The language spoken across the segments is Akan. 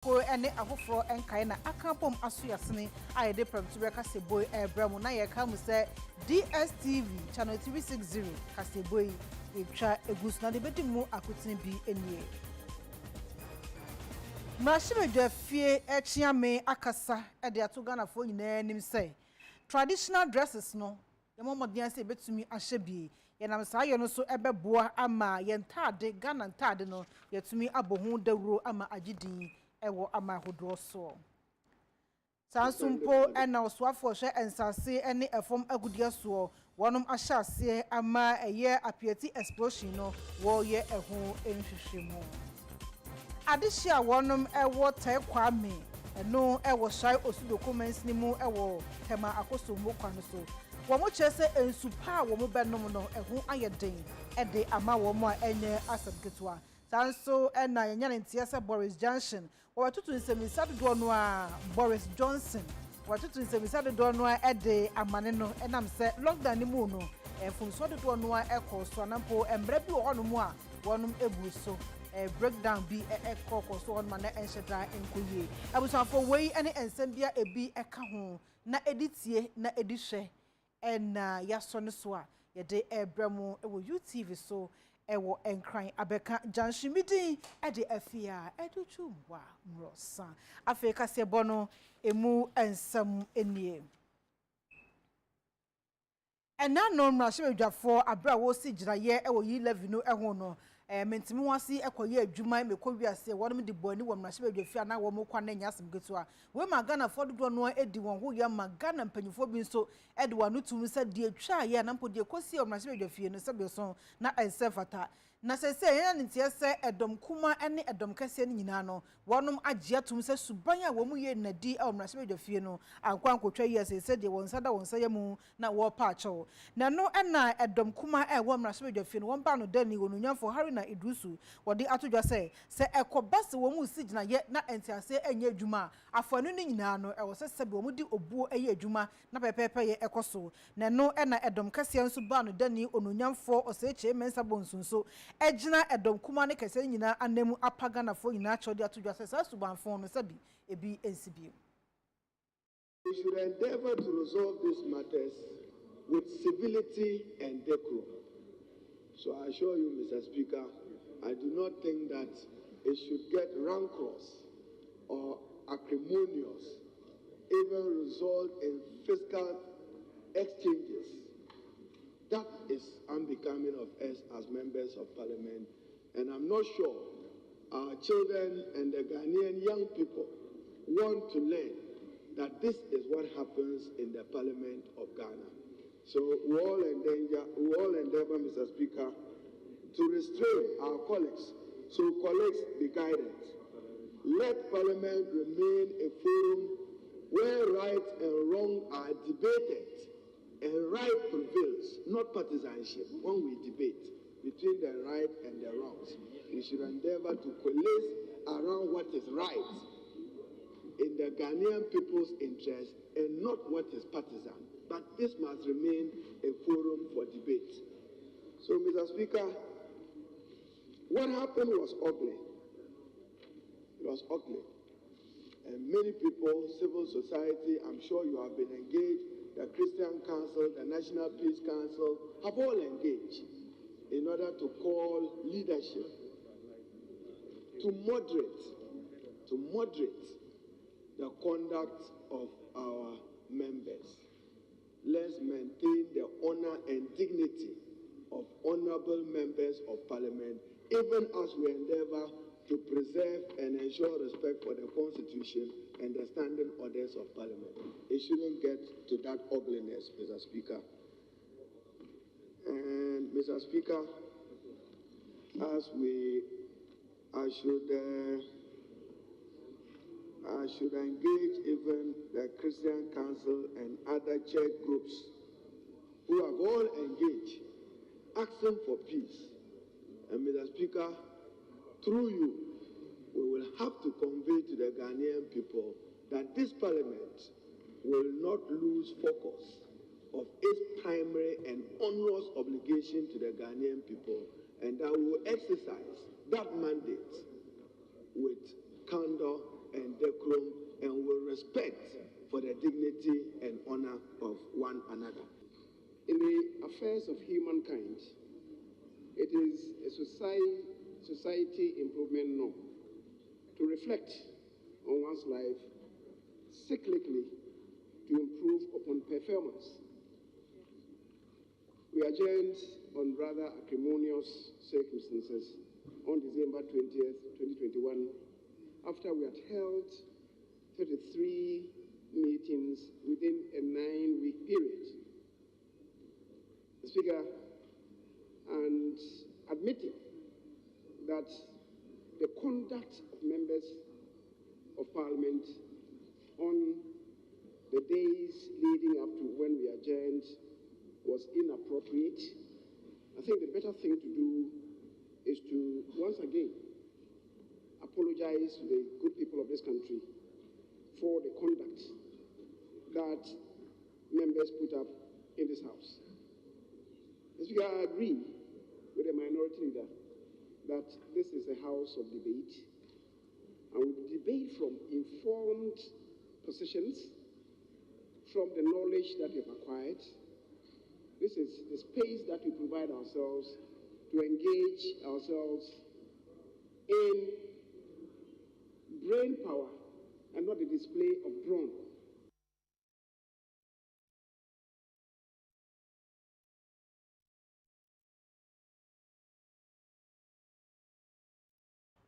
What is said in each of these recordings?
ko ene afoforo enkae na akampom asoyasene ayede premtube kaseboy ebramo na ye ka mu se DSTV channel 360 kaseboy etwa egus na de bedimu akotene bi enie Mashimedwa fie echiame akasa ede ato Ghana fo nyina nim se traditional dresses no yemomodien se betumi ahye bi yenam saa ye no so ebeboa ama yentade Ghana ntade no yetumi abohu dawuro ama agidin ewo ama hodo so sansumpo ena oswafo hwe ensase ene efom agudie so wonum ahyase ama eye apieti explosion no wo ye eho enhwehwemu adehia wonum ewo Kwame eno ewo shai osudoko mansini mu ewo tema akoso mokwa no so womo chese ensupa womo benom no eho ayeden ede ama womo a enye asabgetwa sanso ena yenya ntiese Boris Johnson watutu nsemisa dodo no a Boris Johnson watutu nsemisa dodo no a ede amane no enam se lockdown ni mu no efumso dodo no a ekoso anampo embre bi wo no mu a wonum ebu so breakdown bi ekokoso on man enhyeda enkoye abusafo wei ene ensembia ebi eka ho na editie na edihwe ena yaso ne so a yede ebremu ewo UTV so ewo enkran abeka janshi Midday ede Afia Adutwumwaa Morosa Afia kasebo no emu ensam enie ena no mrahwedwafo abra wo si giraye ewo yi 11 no eho no mentimi wasi ekoye adwuma mekɔ wiase wonum de bɔni wɔ mrahwedwafia na wo mokwa na nyasem getua we ma Ghana fo dodo no edi won ho ya ma Ghana mpanyifo bi nso ede wano tum se de atwa ye na mpodi ekosi mrahwedwafia no se be so na ensefata na sese ye na ntie se edom kuma ene edom kase ne nyina no wonum agye tum se suban a wo mu ye nadi mrahwedwafia no ankwankotwa ye se de won sada won sayemu na wo pa acho na no ena edom kuma wo mrahwedwafia no won ba no dani wonunyamfo hari na idusu wodi atodwa se ekobase wo mu sigina ye na entiase enye adwuma afanu ni nyina no ewo se sebe wo mu di obuo eye adwuma na pepepe ye ekoso na no ena edom kase nso ba no dani onunyamfo oseche mensa bonsunso ejina edom kuma ne kase nyina anemu apaga na fo nyina chodi atodwa se subanfo no sabi ebi ensibie. We should endeavor to resolve these matters with civility and decorum. So I assure you, Mr. Speaker, I do not think that it should get rancorous or acrimonious, even result in fiscal exchanges. That is unbecoming of us as members of Parliament, and I'm not sure our children and the Ghanaian young people want to learn that this is what happens in the Parliament of Ghana. So we all endeavor, Mr. Speaker, to restrain our colleagues. So colleagues, be guided. Let Parliament remain a forum where right and wrong are debated and right prevails, not partisanship. When we debate between the right and the wrongs, we should endeavor to coalesce around what is right in the Ghanaian people's interest and not what is partisan. But this must remain a forum for debate. So, Mr. Speaker, what happened was ugly. It was ugly. And many people, civil society, I'm sure you have been engaged, the Christian Council, the National Peace Council, have all engaged in order to call leadership to moderate the conduct of our members. Let's maintain the honor and dignity of honorable members of Parliament, even as we endeavor to preserve and ensure respect for the Constitution and the standing orders of Parliament. It shouldn't get to that ugliness, Mr. Speaker. And, Mr. Speaker, I should engage even the Christian Council and other church groups who have all engaged, asking for peace. And Mr. Speaker, through you, we will have to convey to the Ghanaian people that this Parliament will not lose focus of its primary and onerous obligation to the Ghanaian people, and that we will exercise that mandate with candor dignity and honor of one another. In the affairs of humankind, it is a society improvement norm to reflect on one's life cyclically to improve upon performance. We adjourned on rather acrimonious circumstances on December 20th, 2021, after we had held 33 meetings within a 9-week period. Speaker, and admitting that the conduct of members of Parliament on the days leading up to when we adjourned was inappropriate, I think the better thing to do is to once again apologize to the good people of this country for the conduct that members put up in this House. Speaker, I agree with the minority leader that this is a house of debate, and we debate from informed positions, from the knowledge that we've acquired. This is the space that we provide ourselves to engage ourselves in brain power and not the display of brawn.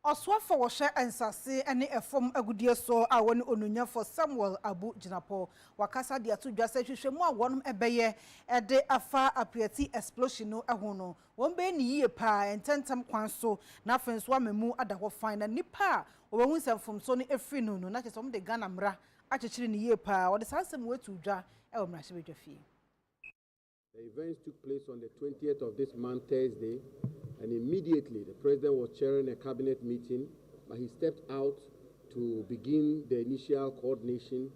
Oswafo woshe ensase ene efom agudie so a woni onunya for Samuel Abu Jinapo wakasa dia to dwase hwehwemu a wonum ebeye ede afa aprieti explosion no eho no won be ni yie pa ententem kwan so na afenso amemu adaho fine na nipa obehu semfom so no efri no no na chesom de Ghana mra achechiri ni yie pa wode sansem wetu dwa e wo mrahye bedwafie. The events took place on the 20th of this month, Thursday, and immediately the president was chairing a cabinet meeting, but he stepped out to begin the initial coordination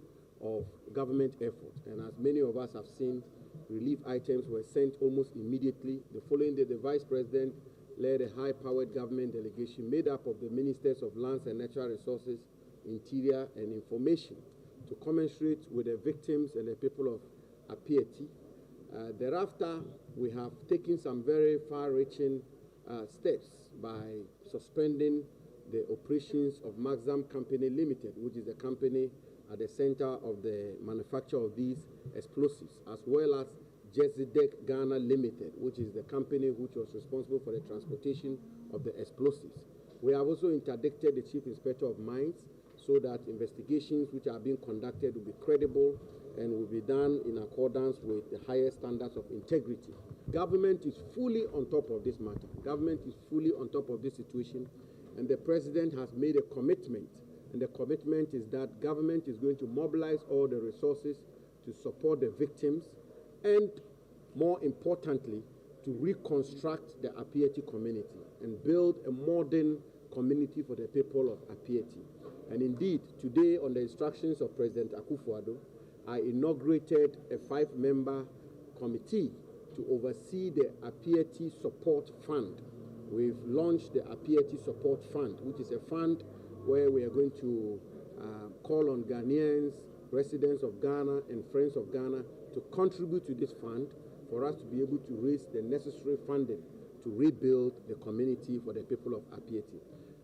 of government efforts. And as many of us have seen, relief items were sent almost immediately. The following day, the vice president led a high-powered government delegation made up of the ministers of lands and natural resources, interior, and information to commensurate with the victims and the people of Apieti. Thereafter, we have taken some very far-reaching steps by suspending the operations of Maxam Company Limited, which is the company at the center of the manufacture of these explosives, as well as Jezidek Ghana Limited, which is the company which was responsible for the transportation of the explosives. We have also interdicted the Chief Inspector of Mines so that investigations which are being conducted will be credible and will be done in accordance with the highest standards of integrity. Government is fully on top of this matter. Government is fully on top of this situation, and the president has made a commitment, and the commitment is that government is going to mobilize all the resources to support the victims and, more importantly, to reconstruct the Apieti community and build a modern community for the people of Apieti. And indeed, today, on the instructions of President Akufo-Addo, I inaugurated a 5-member committee to oversee the Apieti Support Fund. We've launched the Apieti Support Fund, which is a fund where we are going to call on Ghanaians, residents of Ghana, and friends of Ghana to contribute to this fund for us to be able to raise the necessary funding to rebuild the community for the people of Apieti.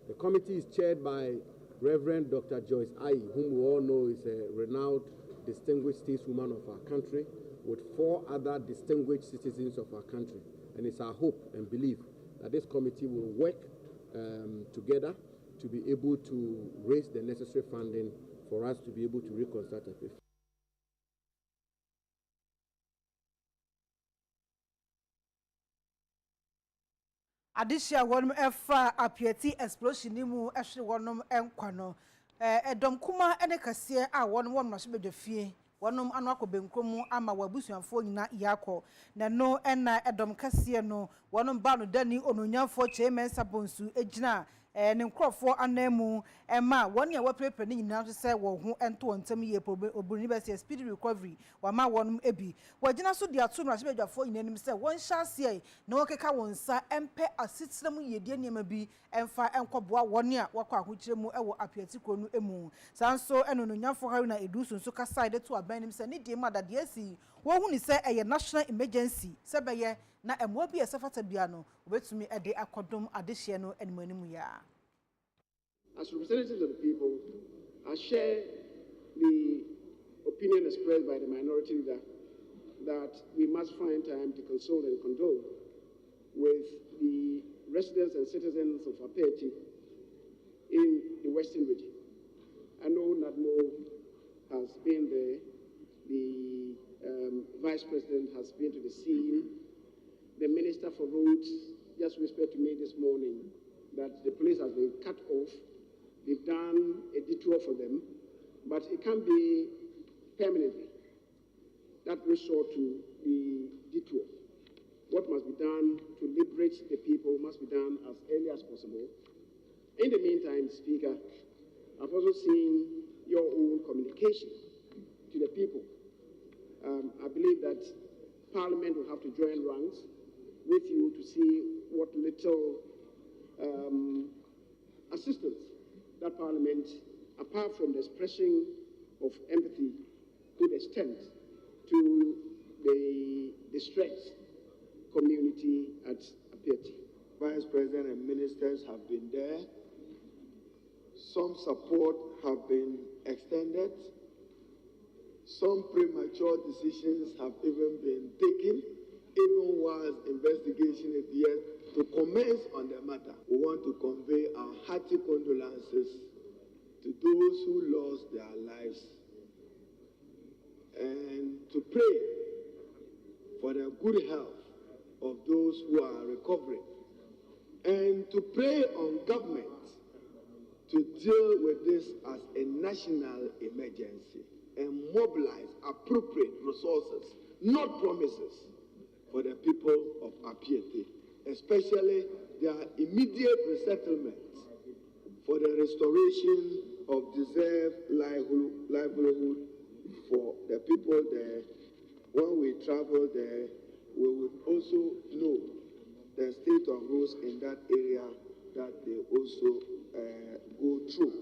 The committee is chaired by Reverend Dr. Joyce Ayi, whom we all know is a renowned distinguished stateswoman of our country, with 4 other distinguished citizens of our country. And it's our hope and belief that this committee will work together to be able to raise the necessary funding for us to be able to reconstruct Apieti. Adishia wonum efa Apieti explosion ni mu ehwe wonum enkwa no edom kuma ene kase a wonum wonum so bedwafie wonum anu akobenkom ama wabusuanfo nyina yakọ na no ena edom kase no wonum ba no dani ononyamfo chemensa bonsu ejina ne nkrofo anemu ema won ya waprepe ne nyina se wo ho ento ntem ye obuni be se speed recovery wa ma wonum ebi wagina so dia to mrahye badwafo nyinanim se won hyaase na wokeka wonsa empe asitsrem yedie niam bi emfa enkoboa won a wakwa ahokyere mu ewo apiati kronu emu sanso eno no nyafo haruna edusu nso kasa de to abanim se ne die madade asi wo hu ni se eye national emergency se beye na emwa bi esafata bia no obetumi ede akodom adehye no animanimu ya. As representatives of the people, I share the opinion expressed by the minority leader that we must find time to console and condole with the residents and citizens of Afia in the Western region. I know Nadmo has been there, the Vice President has been to the scene, the Minister for Roads just whispered to me this morning that the police has been cut off. They've done a detour for them, but it can't be permanently. That resort to the detour. What must be done to liberate the people must be done as early as possible. In the meantime, Speaker, I've also seen your own communication to the people. I believe that Parliament will have to join ranks with you to see what little assistance that Parliament, apart from the expression of empathy, could extend to the distressed community at Afia. Vice President and ministers have been there. Some support have been extended. Some premature decisions have even been taken, even whilst investigation is yet to commence on the matter. We want to convey our hearty condolences to those who lost their lives and to pray for the good health of those who are recovering and to pray on government to deal with this as a national emergency and mobilize appropriate resources, not promises, for the people of Afia, especially their immediate resettlement for the restoration of deserved livelihood for the people there. When we travel there, we would also know the state of roads in that area that they also go through.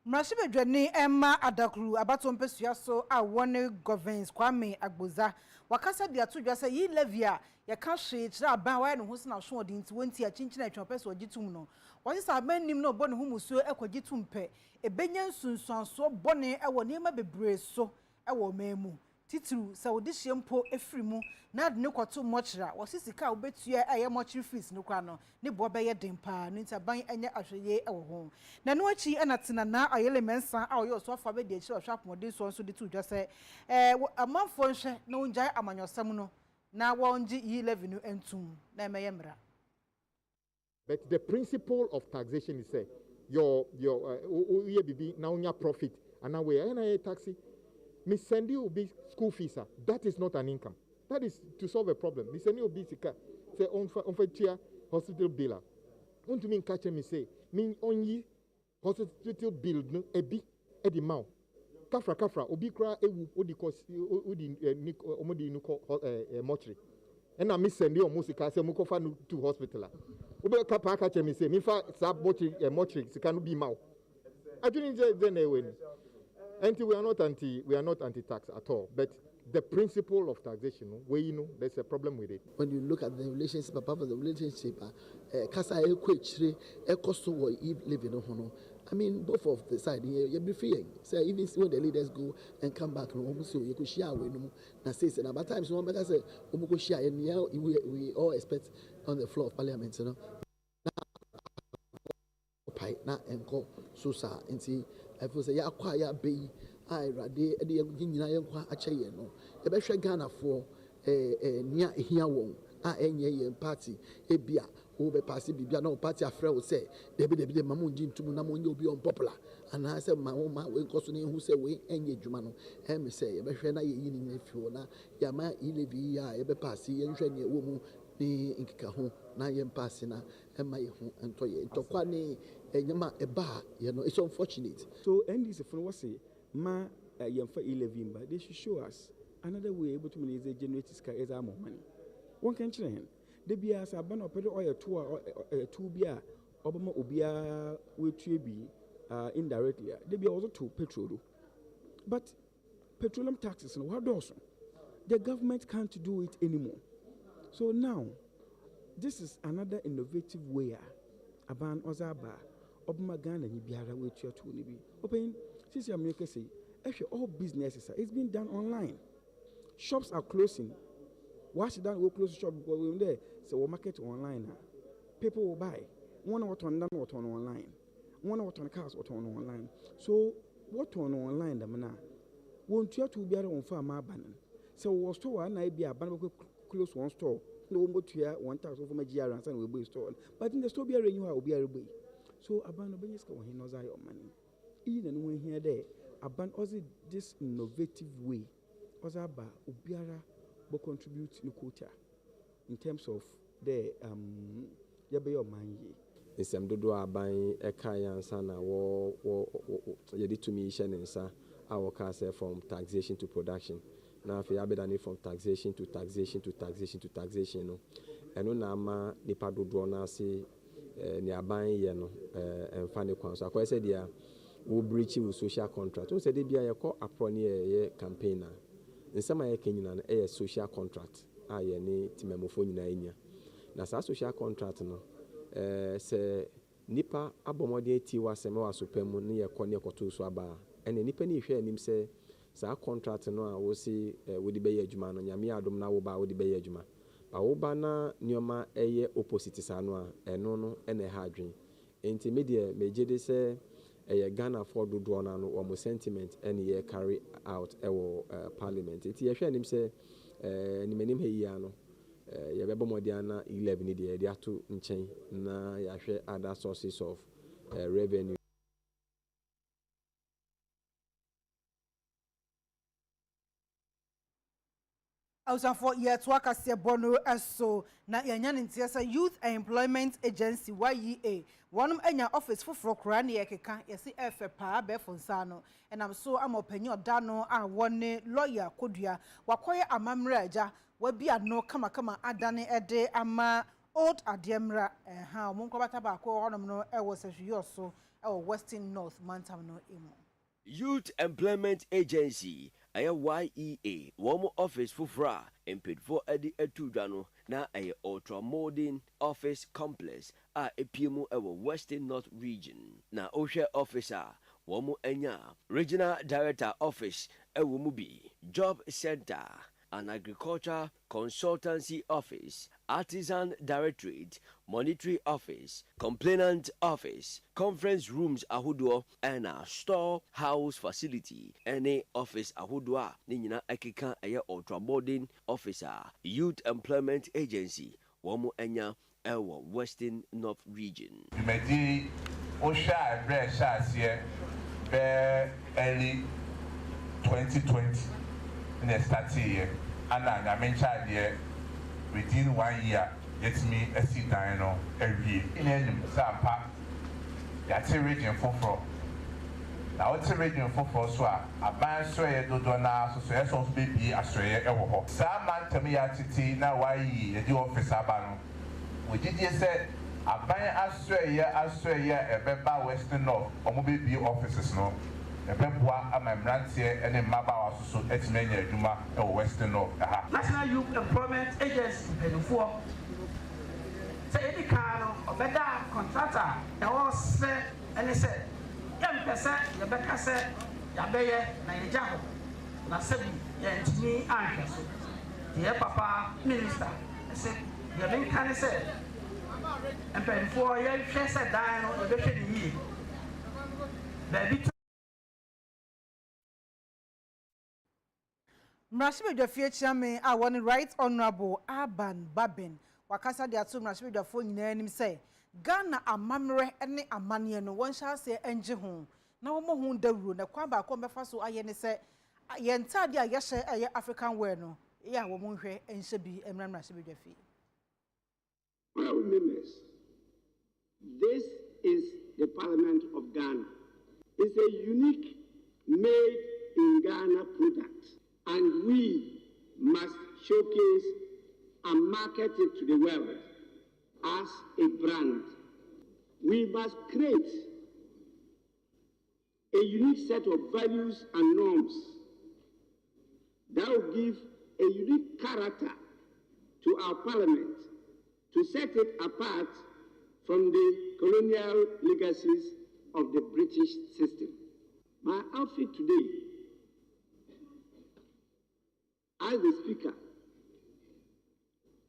Mrashibe dwani Emma Adakru abato mpesua so a wone governs Kwame Agboza wakasa dia to dwa say yi levia ya ka hwe kira aban wa no ho se na hwo odi nti wonti a chinchina atwa so ogitum no wose sa aban nim no bo ne ho musuo ekogitum pe ebenya nsunsuanso bone ewo nema bebre so ewo memu titru sa odi hyempo efrimu na de ne kwato mochira wose sika obetua eye mochiri fees no kwa no ne bo be ye dempa no nti aban enye ahweye ewo ho na no achi enatena na ayele mensa a oyo so afa be de chira hwa pomode so nso de tu dwa se amanfo nhwe na onjai amanyosam no na wonji yi levy no entum na emeye mra. But the principle of taxation is say your bibi na unya profit and now we na taxi me send you be school fees. That is not an income. That is to solve a problem. Me send you be sika say on for hospital bill. Want to mean catch me say mean only hospital bill no ebi edi mau. Kafra obi kra ewu odi cost odi omodi no mortuary. And I miss send you almost say muko fa to hospital. Obi kapa catch me say me fa sa mortuary sika no be mau. I didn't then win. And we are not anti-tax at all, but the principle of taxation, there's a problem with it. When you look at the relationship, kasa equate cost of living on. I mean, both of the side, you be free. So even when the leaders go and come back, you could share with them. Now, says, and about times, one better say, we share, and we all expect on the floor of Parliament, you know. Now, and call Susa and see. I feel say ya kwa ya be I rade e de nyina ye kwa ache ye no e be hwe Ghana for nia ehia won a enye ye party e bia wo be pass bibia na party afre wo say de be mamu ngintum na mo nye obi on popular and I say ma we nkoso ne hu say we enye dwuma no e me say e be hwe na ye yi ni fi wo na ya ma ile bi ya e be pass ye nhwe ne wo mu ne nkeka ho na yɛn paase na ɛma yɛ ho ntɔyɛ ntɔkwa ne ɛnyɛma ɛba yɛ no it's unfortunate. So NDC for what say ma yɛn fa 11 but they should show us another way able to generate is our money. One can change. They be as a banner pedo or a two beer Obama Obia with be indirectly. They be also to petrol. But petroleum taxes and what also the government can't do it anymore. So now this is another innovative way aban ozaba Obama Ghana ni biara with your two nibi. Open since America say actually all businesses it's been done online. Shops are closing. Why should that we close the shop because we're there? So we market online now. People will buy. One what on them what on online. One what on cars what on online. So what on online them now? Won't you to be on farm banning? So we store and I be a banner close one store. No one but here 1,000 from a GR and will be stored. But in the store be a renew will be a way. So a ban of business when he knows your money. Even when here there, a ban also this innovative way. Ozaba Ubiara will contribute to quota in terms of the yabe mind. Nsɛm dodoɔ aban ɛka yansa na yɛde tumi hyɛ ne nsa a wɔka sɛ from taxation to production na afei abɛdane from taxation to taxation to taxation to taxation no ɛno na ama nipa dodoɔ no ase ne aban yɛ no ɛmfa ne kwan so akɔyɛ sɛ deɛ wo breach with social contract wo sɛ de bia yɛkɔ aprɔ ne yɛ campaign a nsɛm a yɛka nyina no ɛyɛ social contract a yɛ ne timamofo nyinaa nya na saa social contract no sɛ nipa abɔmɔden ti wasɛm wɔ asopɛ ne yɛkɔ ne yɛkɔto so aba ɛna nipa ne hwɛ anim sɛ saa contract no a wosi wodi bɛyɛ adwuma no nyame adom na wo ba wodi bɛyɛ adwuma ba wo ba na nneɛma ɛyɛ opposite saa no a ɛno no ɛna ɛha adwen enti me deɛ megye de sɛ ɛyɛ Ghana for dodoɔ no ano wɔn sentiment ɛne yɛ carry out ɛwɔ parliament enti yɛhwɛ anim sɛ nimanim ha yi ano yɛbɛbɔ mmɔden na 11 deɛ yɛde ato nkyɛn na yɛahwɛ other sources of revenue. For year to work as a bono so na yanyan ntiasa Youth Employment Agency YEA one enya office for Krani Ekeka yesi efe pa be fonsano and I'm so am openyo dano a one lawyer kodua wakoye amamraja we bi no kama adane ede ama old ademra ha omunko bata ba ko onom no e wo sehwe so e wo Western North mantam no emu. Youth Employment Agency aya YEA womo office fufra emped for edi etudano na aya ultra modern office complex a epiemu ewo Western North region na ohwe officer womo enya regional director office ewo mubi job center an agriculture consultancy office, artisan directorate, monetary office, complainant office, conference rooms ahuduo, and a storehouse facility. Any office ahuduo, nina ekika aya ultra modern officer, Youth Employment Agency, womo enya ewo Western North region. Medi Osha Bresha here, early 2020 in the start here. And I mentioned here within 1 year, let me sit down every year. In any Zampa, that's a region for. Now, it's a region for so a man swear to Donna, so as of baby, a swear ever. Some man to me at Titi, now why ye, the officer ban. We did just say, a man I swear, a member Western North, or maybe officers no. Ebeboa amamrantie ene maba so etimenya adwuma e Western North aha National Youth Employment Agency penifo say any car no obeda contractor e wo se ene se yam pese ye beka se ya beye na yeja ho na sebi ye ntimi anhwe so ye papa minister say ye ben kan se penifo ye hwe se dan no e be hwe ni yi baby Mrashibedwafie chairman a one right honorable Aban Babin wakasa de ato mrashibedwafo nyina anim say Ghana amamre ne amane no won sha se enje ho na wo mo hu dawuro na kwa ba ko befa so aye ne se ye ntade a ye hye African wear no ya wo mo hwe enhye bi emra mrashibedwafie Honorable members, this is the Parliament of Ghana. It's a unique made in Ghana product, and we must showcase and market it to the world as a brand. We must create a unique set of values and norms that will give a unique character to our parliament to set it apart from the colonial legacies of the British system. My outfit today, as the Speaker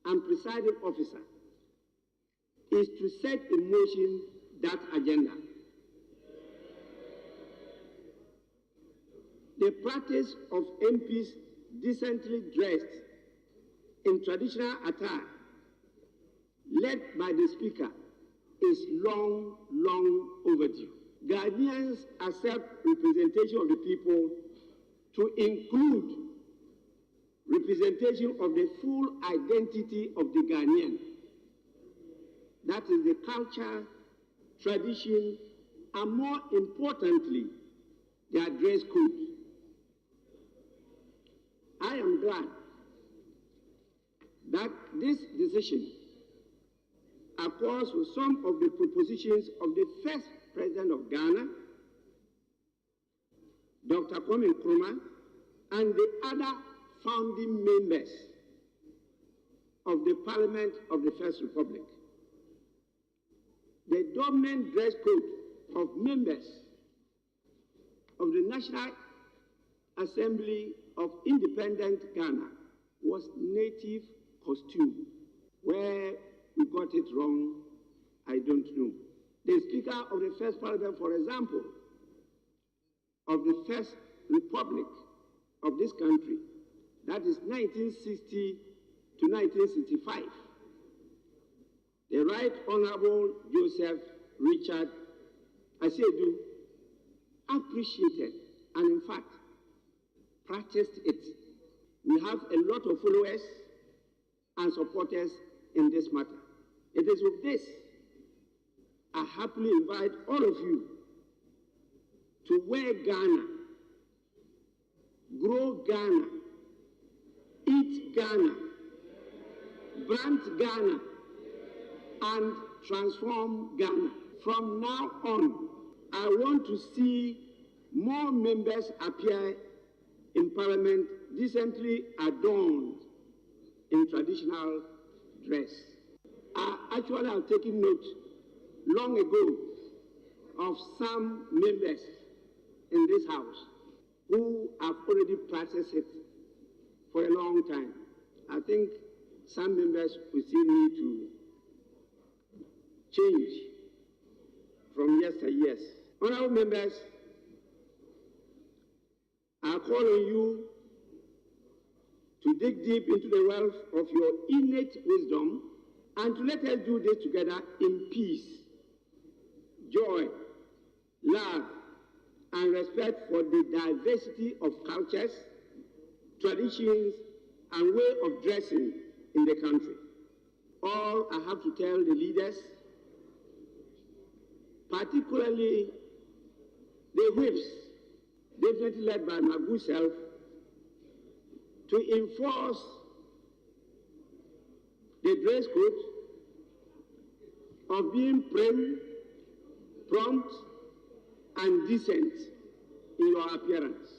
and presiding officer, is to set in motion that agenda. The practice of MPs decently dressed in traditional attire, led by the Speaker, is long, long overdue. Ghanaians accept representation of the people to include representation of the full identity of the Ghanaian. That is the culture, tradition, and more importantly, their dress code. I am glad that this decision accords with some of the propositions of the first president of Ghana, Dr. Kwame Nkrumah, and the other founding members of the Parliament of the First Republic. The dominant dress code of members of the National Assembly of Independent Ghana was native costume. Where we got it wrong, I don't know. The Speaker of the First Parliament, for example, of the First Republic of this country, that is 1960 to 1965, the Right Honorable Joseph Richard Asiedu appreciated and in fact practiced it. We have a lot of followers and supporters in this matter. It is with this I happily invite all of you to wear Ghana, grow Ghana, eat Ghana, brand Ghana, and transform Ghana. From now on, I want to see more members appear in Parliament decently adorned in traditional dress. I actually have taken note long ago of some members in this House who have already practiced it for a long time. I think some members will still need to change from yesteryears. Honorable members, I call on you to dig deep into the wealth of your innate wisdom and to let us do this together in peace, joy, love, and respect for the diversity of cultures, traditions, and way of dressing in the country. All I have to tell the leaders, particularly the whips, definitely led by my good self, to enforce the dress code of being prim, prompt, and decent in your appearance.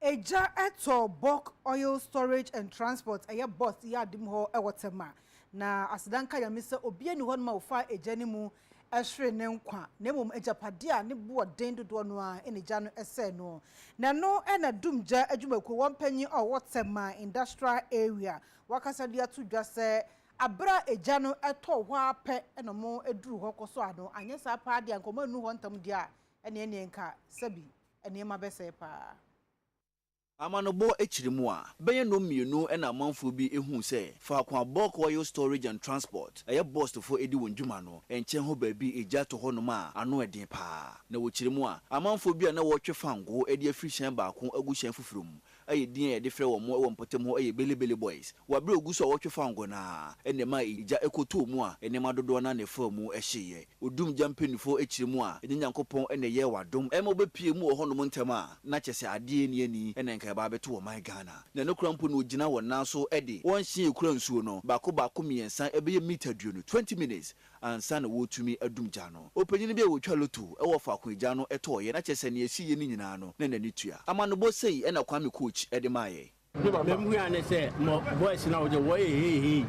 Eja eto bulk oil storage and transport aya boss ya dim ho ewotema na asidanka ya mise obie ni honma ofa eja ni mu ehwe ne nkwa na mom ejapade a ne bo den dodo no a enija no ese no na no na dumja adwumaku wonpanyi o wotema industrial area wakasa dia to dwase abra eja no eto ho ape na mo eduru ho koso ano anya sa pa dia nkomo nu ho ntam dia ene nka sabi ene ma bese pa Amanobo echirimu beye no mienu na amanfo bi ehu se fa kwa bulk oil storage and transport eye boss fo edi wondwuma no enche ho ba bi eja to ho no ma ano eden pa na wo chirimu amanfo bi na wo twe fango edi afiri hyan ba ko agushan fufurum aye din e de frɛ wɔ mo wɔ mpɔtem ho aye belebele boys wa bre ogu so wɔtwe fango na ene ma ija ekoto mu a ene ma dodo na ne fa mu ɛhyeyɛ odum jampenifo ekyiri mu a ene nyankopɔn ene yɛ wadom ɛma obepie mu wɔ honom ntem a na kyɛse ade ni ani ene nka ba beto wɔ man Ghana na no krampo no gyina wɔ naso ɛde wɔn hye ekura nsuo no baako miensa ɛbɛyɛ meter duo no 20 minutes ansa na wotumi adum gya no opanyin bi a wotwa loto ɛwɔ fa akogya no ɛtɔɔyɛ na kyɛse ne ɛhye ni nyinaa no na nani tua amanobo sei ɛna kwame coach ɛde maaye memu ya ne sɛ mo boys na wo je wo hehe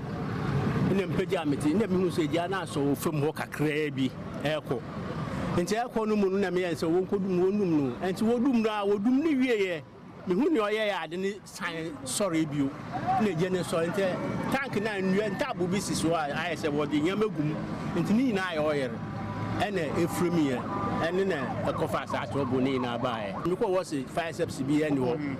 ne mpagya meti ne mehu sɛ gya na so fam ho kakra bi ɛkɔ nti ɛkɔ no mu no na me yɛn sɛ wonkodum wonum no nti wodum no a wodum ne wieye mehu ne ɔyɛ ya ade ne san sɔre bio na gye ne sɔre nti tank na nnua ntabo bi sisi hɔ a ayɛ sɛ wɔde nyama gum nti ne nyinaa ayɛ ɔyɛre ɛna efremi yɛ ɛne na ɛkɔfa sa atɔbo ne nyinaa baɛ mekɔ wɔ se fire service bi ɛne hɔ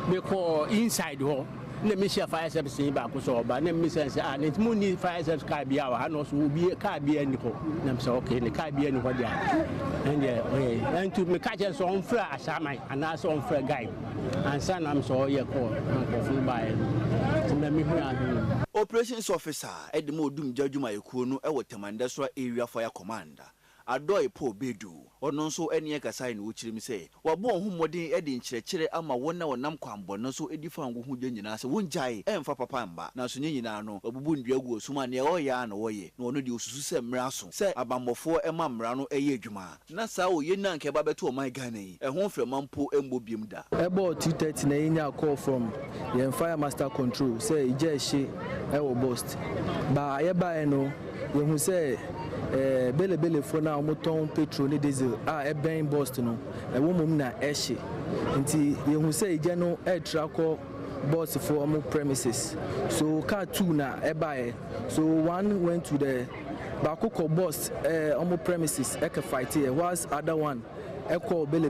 mekɔ inside hɔ na me share fire service ni ba ko so oba na me sense na ntimo ni fire service car bia wa ha no so obi car bia ni ko na me say okay ne car bia ni ho dia and to me catch so on fra asaman ana so on fra guy and san am so ye ko full buy na me hu ahun operations officer edmo odum jadwuma yekuo no e wo Temandesra area fire commander Adoi po bedu ono nso ene kasai na wochirim se wabo ho modin e de nkyerɛkyerɛ ama wona wonam kwambɔ no so edi fango ho dwa nyina se wonjae emfa papa mba na so nyina no wabubu ndua gu osuma ne ɔya na wɔye na ono de osusu se mmra so se abambɔfo ema mmra no ɛyɛ adwuma na saa oye na nke ba beto ɔman Ghana yi ɛho mfrɛmampo embo biem da about 2:30 na yenya call from the fire master control say ije ehye ɛwɔ burst ba ye ba no ye hu say bele for na omoton petrol ni diesel ben burst no wo mum na ehye nti ye hu say ije no trako bus for omo premises so car 2 na ebae so one went to the bakoko bus omo premises e ka fight here was other one echo bele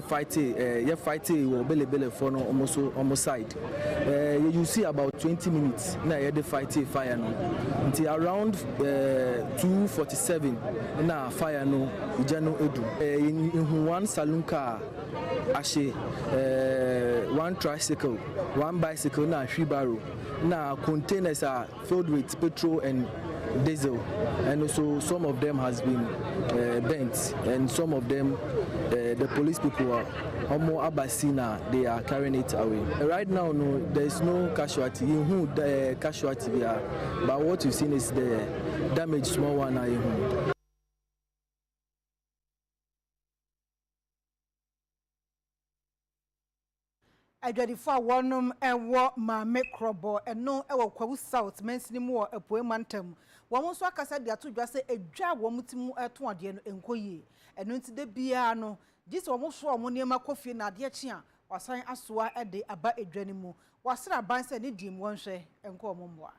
fight ye fight wo bele for no almost side you see about 20 minutes na ye the fight fire no until around 2:47 na fire no ijano edu in one saloon car ashe one tricycle one bicycle na wheelbarrow na containers are filled with petrol and diesel and also some of them has been bent and some of them the police people are almost abasina they are carrying it away right now no there is no casualty who the casualty here but what you've seen is the damage small one Adwadifo a wonum ewo maame krobo eno ewo kwawu south mensini mu epoe mantam wo so akasa de atodwa se edwa wo mutimu eto ade no enkoyi eno nti de bia no gisi wo so wo niema kofie na ade chi a wasan asoa ede aba edwani mu wasra ban se ne dim wonhwe enko omomwa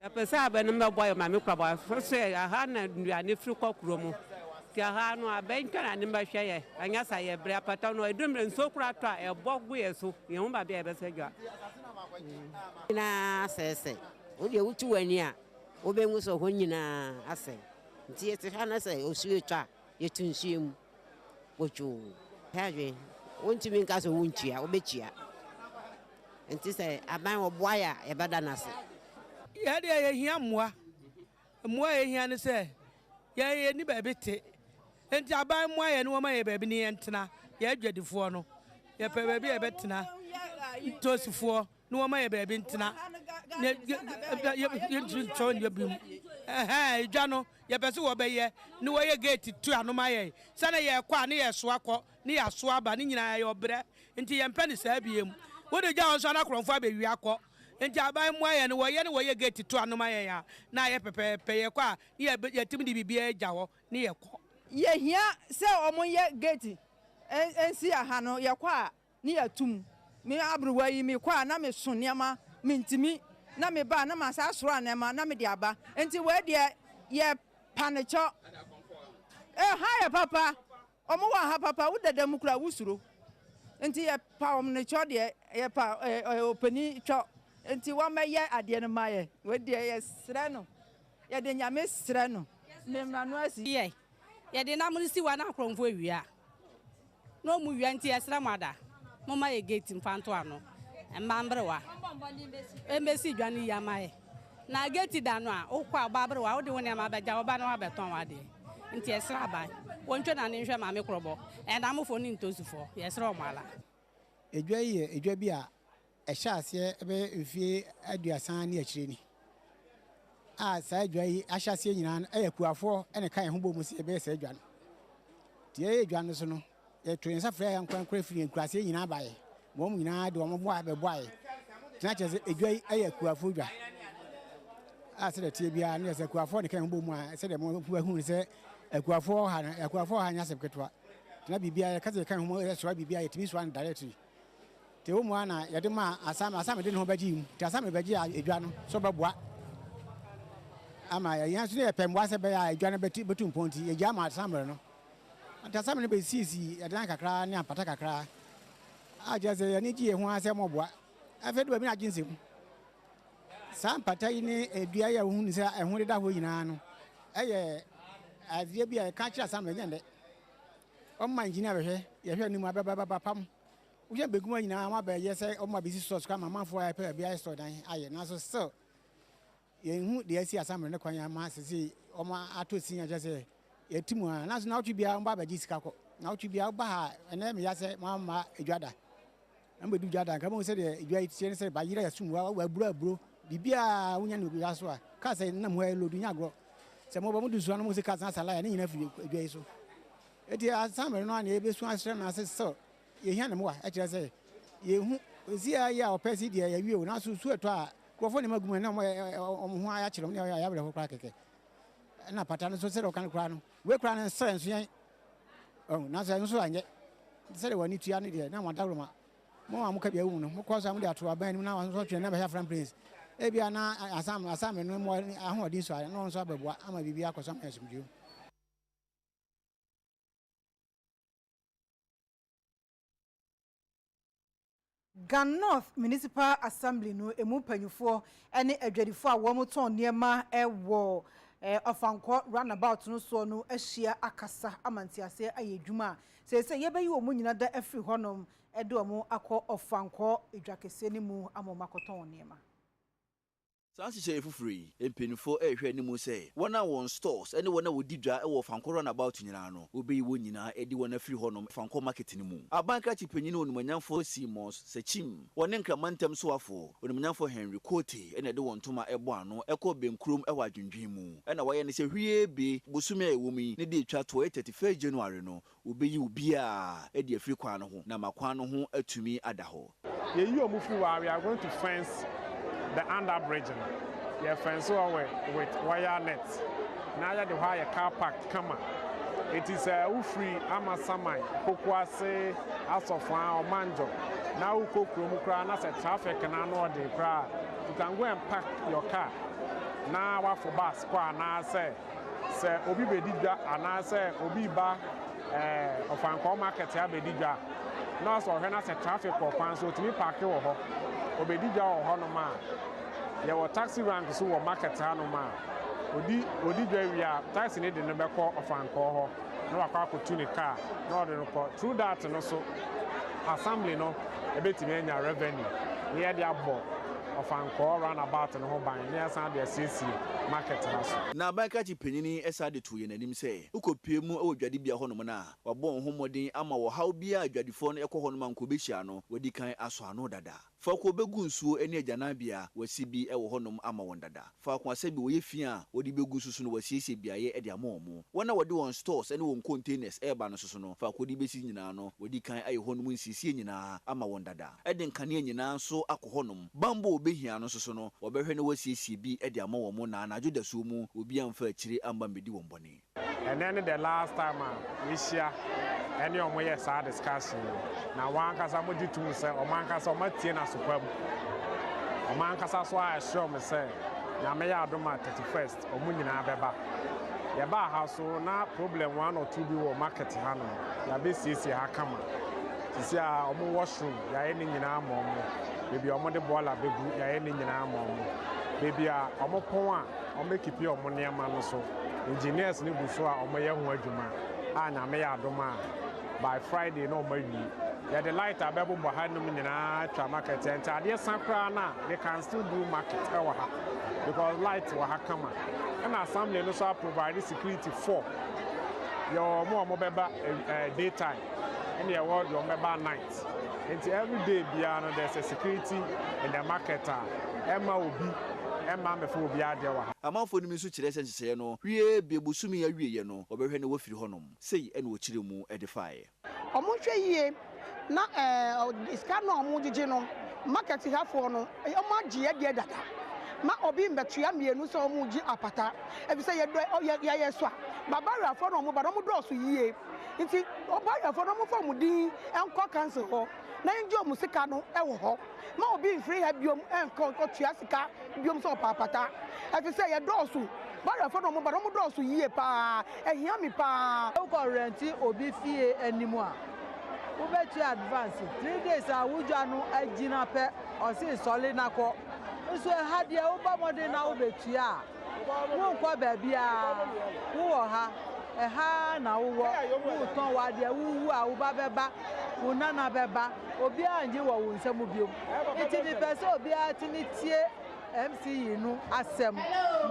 apesa abanum na boy maame krobo se aha na nduane firi kokuro mu tia ha no abenka na ne mbahwe ye anya sa ye bre apata no edumre nsokura to a ebogu yeso ye hu ba bia ebesegwa na sese o de wutu wani a o be nso ho nyina ase nti ye ha na se osuo twa ye tunsuem wochu haje wontimi nka so wontua o be chia nti se aban wo boya e bada na se ye de ye hia moa ye hia ne se ye ni ba bete enti aban moa ye ne wo ma ye ba bi ne entena ye adwadifo no ye pe ba bi e betena tosifo ne wo ma ye ba bi entena ne ye ntso ne bi edwa no ye pese wo be ye ne wo ye gate tu anoma ye sana ye kwa ne ye so akọ ne ya so aba ne nyina ye obre enti ye mpa ne saa biem wo de gya onso na kronfo abewi akọ enti aban moa ye ne wo ye gate tu anoma ye ya na ye pepepe ye kwa ye timi di bibia agya ho ne ye kọ ye hia se omo ye gate ensi aha no ye kwa ne ya tum me abruwa yi me kwa na me so niama me ntimi na me ba na ma sa soro anema na me de aba enti we de ye panecho ha ya papa omo wa ha papa wo dada mu kura wusuro enti ye pa om ne cho de ye pa opani cho enti wa me ye ade no ma ye we de ye sre no ye de nyame sre no me mra no asi ye de na mu si wa na kronfo awia no mu wia enti ye sre mada Mama ye gate mfanto ano. Mbambrewa. Embassy dwani yamae. Na gate dano a okwa babrewa wo de woni ma beja wo ba no abeton wade. Nti esra ban. Wonhwe na ne nhwe ma me krobo. Amofo ni ntosufo. Yesra omala. Edwa ye edwa bi a ehya ase ebe mfie aduasan ne akire ni. Sa edwa yi ahya ase nyina ayakuafo ene kan ho bo mu se ebe se edwa no. Tie edwa no so no ye to nsa fra ya nkwankwa firi nkurase nyina bae. Mo mu nyina de mo bo abeboae. Tina che edwa yi ayakuafo dwa. Se de tie bia ne se akuafo ne kan ho bo mu a se de mo hu se akuafo ha nya se ketwa. Tina bibia ka se kan ho mo so bibia ye timi so an directly. Te wo mu ana ye de ma asam de no baji mu. Te asam baji a edwa no so beboa. Ama ya yan so ne pemboa se be ya edwa no betu mponti ye ja ma asam no. Asam ne be sisi ya dan kakra ne apata kakra. A je se ye ni ji ye ho asem oboa. Afa do ba mi na jinsem. Sam patai ni edua ya hu ni se ehun de da ho nyina no. Eye avie bia ka kira sam be nyande. O man engineer be hwe ye hwe ni mu ababa pam. Wo je beguma nyina ma ba ye se o ma bisi source kwa mama fo ya pe bia store dan aye na so still ye hu de asi asam ne kwan ya ma sisi o ma atosi nya je se ye timu a na so na otu bia mba ba ji sika ko. Na otu bia ba ha ene me ya se mama edwada. Mbe du jada ka mo se de edwa itie ne se ba yira ya sumu wa aburo bibia wonya no bia so a ka se na mo elo du nya gro se mo ba mo du so na mo se ka san sala ya ne nyina firi edwa so eti asam no na ebe su asre na se so ye hia ne mo a e kire se ye hu ozi ya opesi de ya wi o na so su eto a krofo ne maguma na mo ho aya kire mo ya bre ho kra keke na pata no so se ro kan kra no we kra ne se nso yan na se nso anye se de wani tua ne de na mo dawro ma mo amuka bia wu no mo ko so am de ato aban ni na wan so twe na be ha fran prince e bia na asam no mo ahodin so no so ababua ama bibia akoso mesumju. Gan North Municipal Assembly no emu panyufo ene adwadifo a wo moton niema ewo ofanko runabout no so no ahia akasa amantiase ayedwuma se yebeyi wo mu nyina da afri honom edo omo akọ ofanko edwakese ni mu amomakoton niema. Sansi fufuri empinfo ehwe ni mu se wona won stores ene wona wodi dwa e wo fanko run about nyina no obeyi wo nyina edi wona free honom fanko market ni mu abanka tipanyini onumanyamfo Simons Sechim wone nkramantem so afo onumanyamfo Henry Kote ene de won toma ebo ano ekọ benkrum e wadwendwen mu ena waye ne se hwie be bosume ewumi ne de twa to 31 January no obeyi ubia e de free kwan no ho na makwan no ho atumi adaho ye yi omufu wa we are going to fence the underbridge. Yeah, fence with wire nets. Now you have a car park. Come on. It is a free Amasamai, Kokwase, Asofan or Manjo. Now Kokrumukra, as a traffic and I know the crowd. You can go and park your car. Now what for bus? Now say Obi Bedija, and I say Obi Ba of Anko Market Bedija. Now so when I say traffic or pan, so to me park your home. Obedija or Honoma. There were taxi ranks who were market Hanoma. Odi Dwavia, taxi need the number call of Anko, no opportunity car, no the report. Through that, and also assembly no, a bit of revenue. Near the above of Anko runabout and home by near Sunday CC market house. Na banka tipanyini esade to ye nanim se ukopie mu e odwade bia honom na wabon homodin ama wo haw bia adwadefo no ekọ honom anko behia no wadi kan aso ano dada fa ko begu nsuo ene agyanan bia wasi bi e wo honom ama won dada fa ko asabi wo ye fia wadi begu susu no wasiesie bia ye e de ama omo wona wadi won stores ene won containers e ba no susu no fa ko di besi nyina no wadi kan aye honom nsiesie nyina ama won dada e de nkane nyina so akọ honom bambo obehia no susu no obehwe ne wasiesie bi e de ama omo na anadwo da so mu obi amfa akire amba medi won bone. And then the last time we share any of my sad discussion. Now one case I'm going to say, or man case I'm making a superb. Or man case that's why I show me say, now may I do my 31st or Munina Beba. The bar house so now problem 1 or 2 be or market handle. Ya be see hakama. See a washroom, ya any in our mom. Maybe a mother boiler baby, ya any in our mom. Maybe a point, or make it your money man so. Engineers ni buso a omoye ho adwuma a na me ya adoma by Friday no mayi Yeah, the light abebo behind them in a market and adeɛ san kra na they can still do market because light will have come and assembly also provide security for your more mobile daytime and your world your mobile night. And every day beyond there's a security in the market. Emma will be Emma before be there. Amanfo ni misu kyerɛ sɛ nsesɛ no wie biebusumi awie no ɔbɛhwɛ ne wafiri hɔnom sei ɛna wɔkyerɛ mu ɛdefae ɔmo hwɛ yie na iska no ɔmo gyegye no market hafoɔ no ɔmo agye yɛ dada ma obi mbetua mienu sɛ ɔmo gye apata ebi sɛ yɛ so a babariafoɔ no ɔmo ba ɔmo dɔɔso yie nti ɔbariafoɔ no ɔmo fa ɔmo din ɛnkɔ council hɔ na nje ɔmo sika no ɛwɔ hɔ ma obi mfiri ha biom ɛnkɔ ɔtua sika biom sɛ ɔpa apata ebi sɛ yɛ dɔɔso bariafoɔ no ɔmo ba ɔmo dɔɔso yie paa ɛhia mi paa ɔkɔ renti obi fie animu a wobɛtu advance 3 days a wodwa no agina pɛ ɔse sɔle nakɔ nso ɛha deɛ woba mɔden na wobɛtua a wonkɔ baabi a wowɔ ha ɛha na wowɔ wotɔn wadeɛ wowu a woba bɛba wo nana bɛba obiara ngye wɔ wo nsɛm biom nti mepɛ sɛ obiara tumi tie MCE no asɛm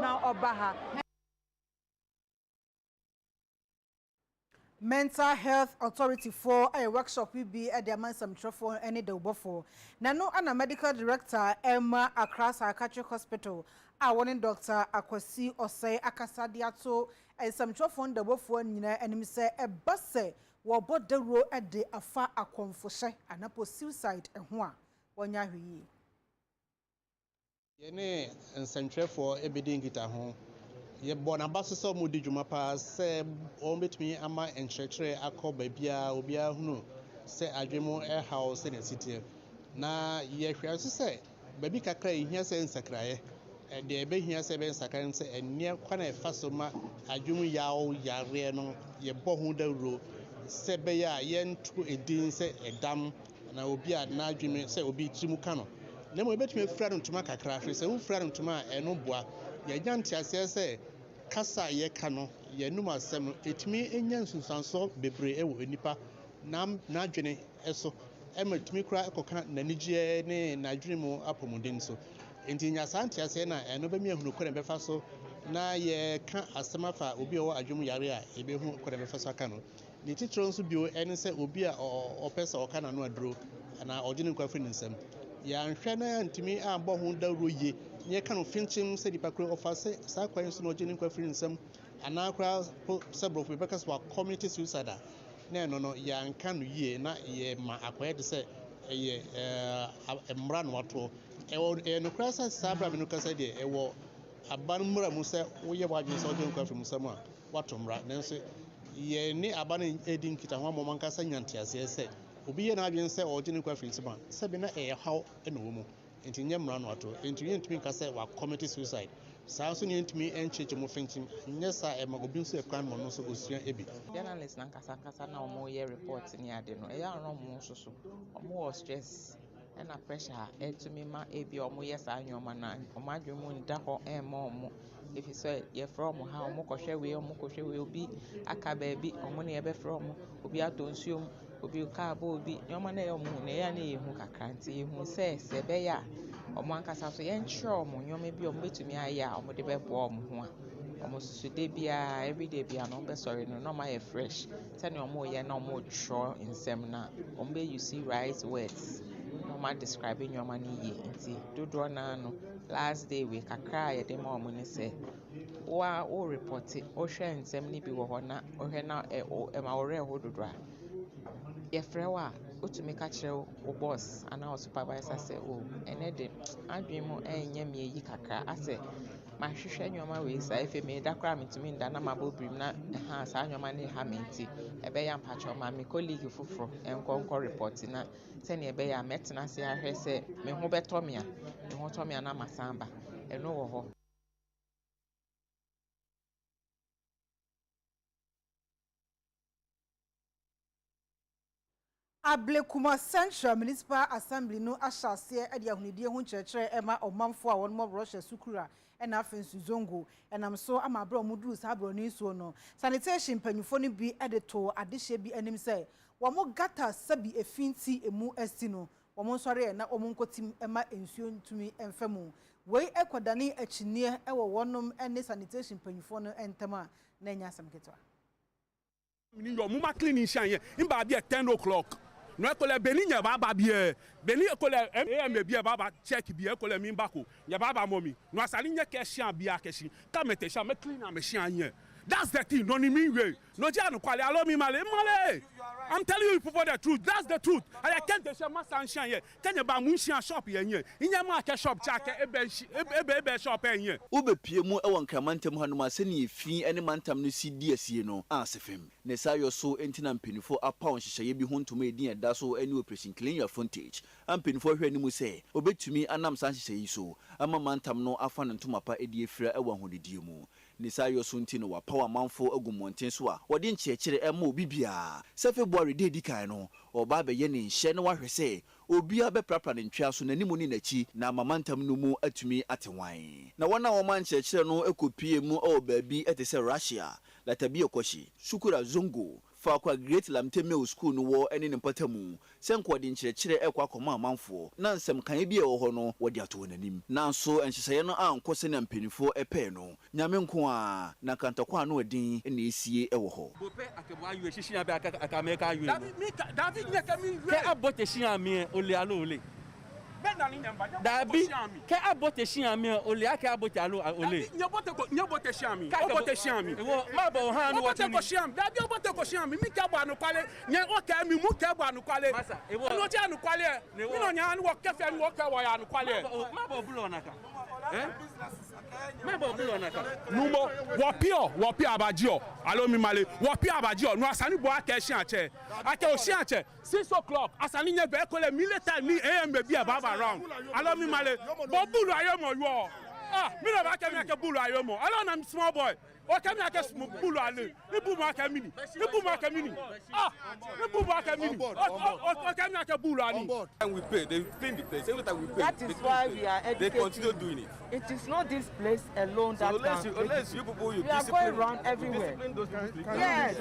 na ɔba ha. Mental Health Authority for a workshop will be at the Amansam Trofo and the Ubofo. Nano and a medical director Emma across Psychiatric Hospital. I want Dr. Akwasi Osei Akasadiato and some Trofon the Bofo and him say a busse will bought the road at the Afa Akonfoshe and Apo suicide and Hua. One yahi. Yene and Centre for a bidding guitar home. Ye born ambassador mudi juma pa se o betumi ama enchekere akọ babia obia hunu se adwemo e house in the city na ye hwɛ se baby kakra ihia se nsakraye e de be hia se be nsakran se enne kwana e faso ma adwemo yawo yare no ye bɔ hu dawro se be ya ye ntu edin se edam na obi a na adwemo se obi trimu ka no na mo betumi afura ntoma kakra hwɛ se wo fura ntoma eno boa ye gyanti ase se kasa ye kano ye numa sem etimi enya nsunsanso bebre e wo nipa na adwene eso e matumi kura ekoka nanigye ne nadwene mu apomuden so enti nya santi ase na eno be mi ehunu kore befa so na ye ka asema fa obi o adwemu yare a e be hu kore befa so aka no ni titro nso bio ene se obi a opesa oka na no aduro na odwene kwa firi nsem ya nhwe na ntimi abɔ ho dawro ye nye ka no finchim se dipa kro ofase sa kwan so no odwene kwa firi nsem ana kra sebro fe bekas wa community suicide na no ya nka no ye na ye ma akoye de se ye emra no wato e no kra sa sabra me no kasa de e wo aban mra mu se wo ye wadwe so odwene kwa firi nsem a wato mra nanso ye ni aban edin kita ho mo man kasa nyante ase se obi ye na adwen se odwene kwa firi nsem a se be na e haw e no wo enti nyemra no ato enti yentumi kasa wa community suicide saa so yentumi encheche mo finchim nyesa e magobi nso e kwan mo no so osua ebi journalist na kasa na omo ye report ni ade no e ya ro mo so omo stress and pressure etumi ma ebi omo ye saa nyoma na omo adwemu nda ho e ma omo if you say ye from ha omo kohwe we obi aka ba bi omo na ye be from obi atonsuom obi ka ba obi nyoma na ye omo na ya na ye hu kakranti ye hu se be ya omo ankasa so ye nkyere omo nyoma bi omo betumi aye a omo de be bo omo ho a omo susu de bia everyday bia no be sorry no normal ye fresh tell omo ye na omo tro insem na omo be use right words normal describing nyoma ni ye nti dodo na no last day we kakra ye de ma omo ni se wa o report o hwe nsem ni bi wo ho na o hwe na e ma ore ho dodo a ye frewa otumi ka kire o boss ana o supervisor say o ene de adwen mu enye me yi kakra ase ma hwehwe nyoma we sa efe me da kra metumi nda na ma bobrim na ha sa nyoma ne ha menti ebe ya mpacho ma me colleague fufuro enkonko report na se ne ebe ya metena se ahwe se me ho beto me a na masamba eno wo ho Ablekuma Central Municipal Assembly no ashase e dia hunidie hu kyerɛkyerɛ ema ɔmanfo a wɔn Morosa sukura ɛna afin Suzongo ɛnam so amabra ɔmuduru sabro ni so no sanitation panyufo no bi ɛde to adehye bi anim sɛ wɔn gata sabi efinti emu asino wɔn nsɔre na wɔn nkotim ɛma nsuo ntumi ɛmfɛmu wei ɛkɔdane akyinie ɛwɔ wɔnom ɛne sanitation panyinfoɔ no ɛntɛm a na nya asɛm ketewa mini yo muma cleaning shanye imba bi 10 o'clock no ekole beni nya baba bi beni ekole am bi baba check bi ekole mi mbako nya baba momi no asali nya keshian bi akeshi ka mete sha me clean am shian. That's the thing, no ni mean way. No jano kwale allow me male. I'm telling you people the truth. That's the truth. I can't tell you master shan here. Can you buy munshian shop here? In your market shop chake ebe shop here. Ube pie mu ewan kramantem hanuma se ni fi ene mantam no si DSC no asefem. Ne sa yo so entina mpenifo apa on hyehyeye bi hontoma edin eda so ene operation clean your frontage. Ampenifo hwe ni mu se obetumi anam san hyehyeye so ama mantam no afa ne ntoma pa edi efira ewa hodedie mu. Nisa yo sunti no wa power manfo agumonten so a wode nchiekire ema obi bia se February dey dikan no oba be ye ne nhye ne wahwe se obi abeprapra ne ntwa so nanimu ni nachi na mamantam no mu atumi atewan na wona wo man nchiekire no ekopie mu o baabi etese Russia latabi ekoshi Shukura Zongo fa kwa Great Lamteme School no wo ene ne patamu senko de nchirekire ekwa koma amanfo na nsem kan bi e wo ho no wode ato nanim nanso enhyeseye no anko se na mpenifo epe no nyame nko a na kantakwa no odin ene esie e wo ho bope akebo ayu ehihia be aka meka ayu David nyaka mi ke abote hia me ole alo ole Dabi ke abote shiami ole ake abote alo ole nyobote shiami obote shiami ma bo ha no obote ko shiami dabi obote ko shiami mi ka bwa no kwale nye o ka mi mu ka bwa no kwale no ti anu kwale mi no nya anu wo kefe mi wo ka wo ya anu kwale ma bo bulo naka ma bo bulo naka numo wo pio abajio alo mi male wo pio abajio no asani bo aka shi ache ake o shi ache 6 o'clock asani nye be kole military ni am be baba around allow me male but bulu ayomo yo me no ba ke me ke bulu ayomo allow na small boy o ke me ke bulu ale ni bu ma ke mini ni bu ma ke mini ni bu ma ke mini o ke me ke bulu ani and we pay they clean the place every time we pay that is why we are educating. They continue doing it. It is not this place alone that unless you people we are going around everywhere. Those people, yes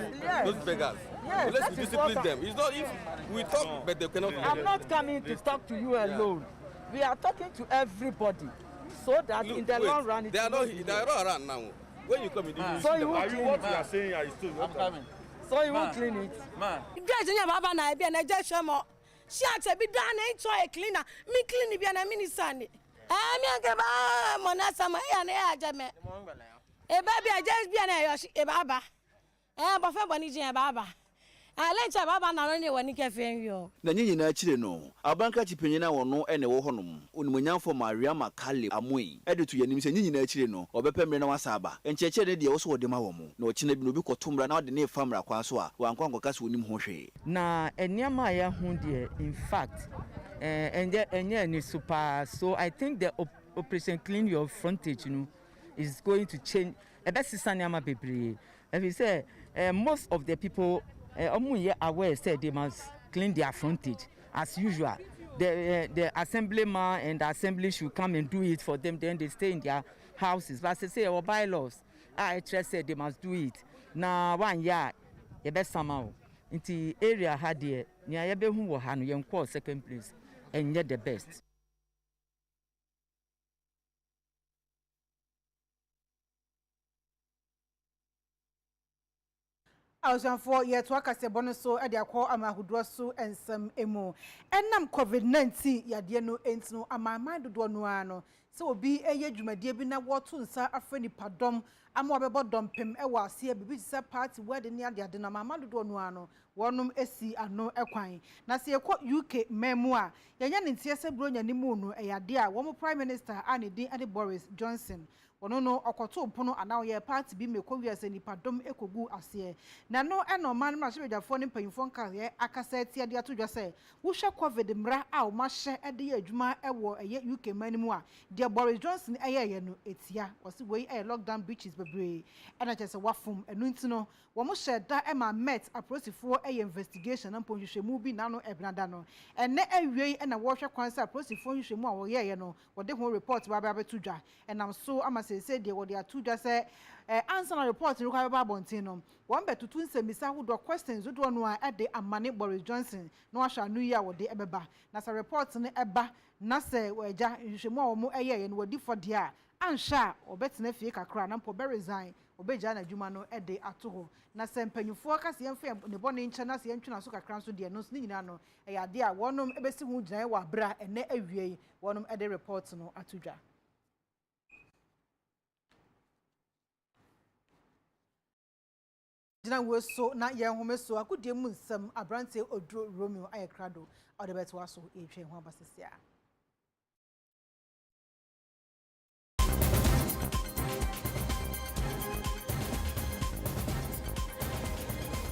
those beggars. Yes, unless you discipline them. It's not if we talk but they cannot. I'm not coming to talk to you alone. We are talking to everybody so that in the long run it they are not around now. When you come in this so you will clean what you are saying are still I'm coming. So you will clean it. Man. Guys, you baba na be na je shemo. She ate be dan na into a cleaner. Me clean be na mini sani. Me nke ba monasa ma ya na ya jame. E ba bi aje bi na yo e baba. Ba fe boni je baba. Alencha baba na no ne woni ke fe nyo. Na nyinyi akire no abanka chipanyina wono ene wo honom onimonyamfo Maria Makale Amoi edetu yanim se nyinyi akire no obepemre na wasaba encheche ne de wo so wode ma wo mu na ochina bi no bi kotomra na wode ne famra kwa so a wankwanko kase onim ho hwe na eniama ya hu de in fact enye ni super so I think the operation clean your frontage is going to change ebesisa niama bebre if you say most of the people aware said they must clean their frontage as usual. The assemblyman and the assembly should come and do it for them. Then they stay in their houses. But they say our bylaws, I said they must do it. Now 1 year, the best somehow. In the area had here, near who were young call second place, and yet the best. For yet to akase bono so e de akọ amahudo so ensem emu enam COVID-19 yade no entino amama dodo no ano se obi eye dwumadie bi na woto nsa afani padom ama obebo dompem e wa ase bibi se party wedding ne ade na amama dodo no ano wonum esi ano ekwan na se ekọ UK memu a yenya ne ntie se bronya ni mu no e yade a wo prime minister anedi ade Boris Johnson wono no okoto pono anawo ye party bi mekọ wiase ni padom ekogu ase na no eno man ma hwedwafo ne mpanyimfo nka ye akasa tie de ato dwase wo hwe COVID mra a wo ma hye ede ye adwuma ewo eye UK manimu a de Boris Johnson ɛyɛ no etia wɔsi wei ɛyɛ lockdown breaches bebree ɛna kyerɛ sɛ wafom ɛnu nti no wɔn hyɛ da ɛma met apolisifoɔ ɛyɛ investigation na mpɔnhwehwɛmu bi n'ano ɛbnada no ɛnɛ awie ɛna wɔhwɛ kwan sɛ apolisifoɔ nhwehwɛmu a wɔyɛɛ no wɔde ho report ba abɛto dwa ɛnam so ama sɛsɛ deɛ wɔde ato dwa sɛ answer na report no kwa ba abɔnten no wɔn bɛtutu nsɛmisa ahodoɔ questions dodoɔ no a ɛde amane Boris Johnson na wahwɛ anu yi a wɔde ɛbɛba na sɛ report no ɛba na sɛ wɔagya nhwehwɛmu a wɔn ɛyɛɛ no wɔdi fɔ deɛ a anhwɛ a wɔbɛtena fie kakra na mpɔ bɛresign wɔbɛgya n'adwuma no ɛde ato hɔ na sɛ mpanyinfoɔ kasa yɛmfa ne bɔ ne nkyɛn na sɛ yɛntwe n'aso kakra nso deɛ no nso ne nyinaa no ɛyɛ adeɛ a wɔnom ɛbɛsi ho gyinae wɔ abera ɛnɛ awie yi wɔnom ɛde report no ato dwa. Jina wo so na ye home so akodie mu nsɛm abrante oduro Romeo ayɛ krado ɔde bɛto aso etwe ho abasisia.